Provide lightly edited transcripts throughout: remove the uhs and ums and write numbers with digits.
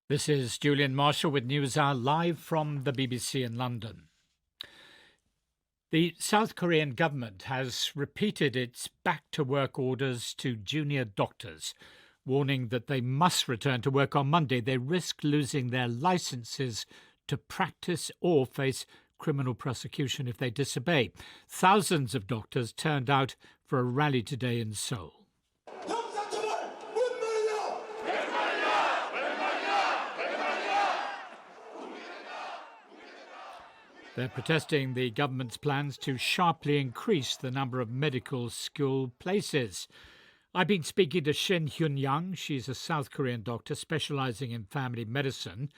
This is Julian Marshall with NewsHour live from the BBC in London. The South Korean government has repeated its back-to-work orders to junior doctors, warning that they must return to work on Monday. They risk losing their licenses to practice or face criminal prosecution if they disobey. Thousands of doctors turned out for a rally today in Seoul. They're protesting the government's plans to sharply increase the number of medical school places. I've been speaking to Shin Hyun-young. She's a South Korean doctor specialising in family medicine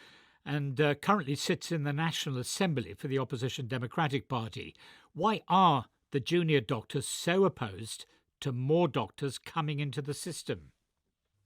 and currently sits in the National Assembly for the opposition Democratic Party. Why are the junior doctors so opposed to more doctors coming into the system?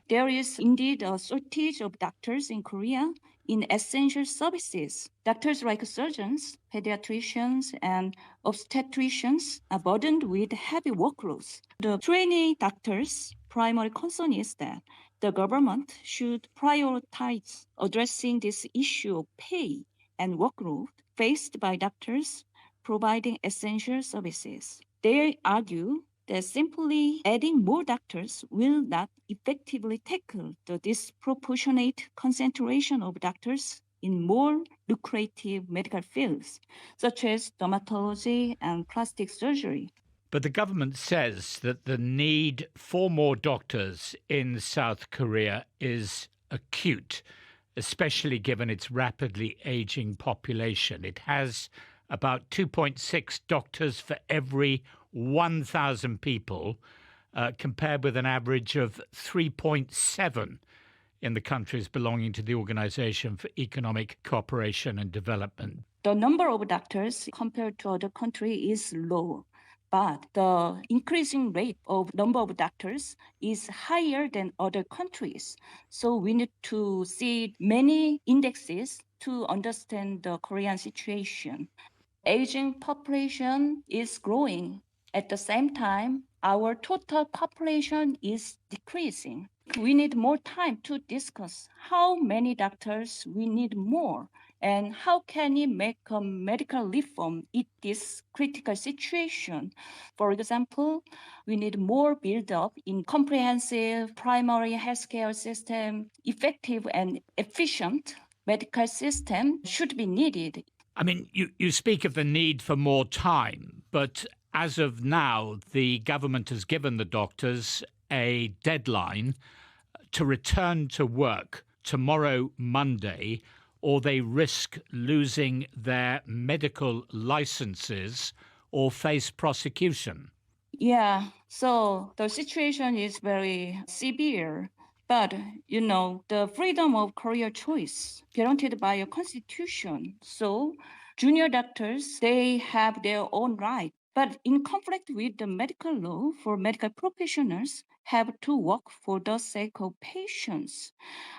There is indeed a shortage of doctors in Korea in essential services. Doctors like surgeons, pediatricians, and obstetricians are burdened with heavy workloads. The trainee doctors' primary concern is that the government should prioritize addressing this issue of pay and workload faced by doctors providing essential services. They argue that simply adding more doctors will not effectively tackle the disproportionate concentration of doctors in more lucrative medical fields, such as dermatology and plastic surgery. But the government says that the need for more doctors in South Korea is acute, especially given its rapidly aging population. It has about 2.6 doctors for every 1,000 people, compared with an average of 3.7 in the countries belonging to the Organization for Economic Cooperation and Development. The number of doctors compared to other countries is low, but the increasing rate of number of doctors is higher than other countries. So we need to see many indexes to understand the Korean situation. Aging population is growing. At the same time, our total population is decreasing. We need more time to discuss how many doctors we need more and how can we make a medical reform in this critical situation. For example, we need more build-up in comprehensive primary healthcare system. Effective and efficient medical system should be needed. I mean, you speak of the need for more time, but as of now, the government has given the doctors a deadline to return to work tomorrow, Monday, or they risk losing their medical licenses or face prosecution. Yeah, so the situation is very severe. But, the freedom of career choice guaranteed by a constitution. So junior doctors, they have their own right. But in conflict with the medical law for medical professionals have to work for the sake of patients.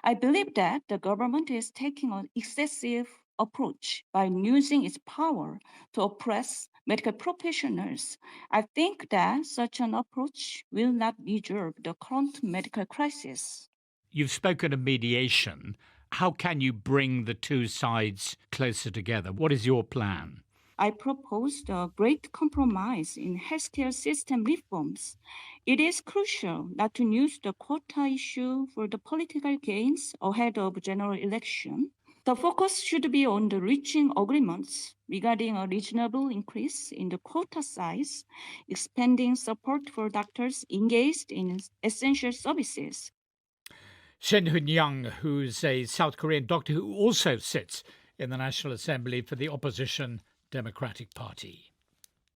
I believe that the government is taking an excessive approach by using its power to oppress medical professionals. I think that such an approach will not resolve the current medical crisis. You've spoken of mediation. How can you bring the two sides closer together? What is your plan? I proposed a great compromise in healthcare system reforms. It is crucial not to use the quota issue for the political gains ahead of general election. The focus should be on the reaching agreements regarding a reasonable increase in the quota size, expanding support for doctors engaged in essential services. Shin Hyun-young, who's a South Korean doctor who also sits in the National Assembly for the opposition Democratic Party.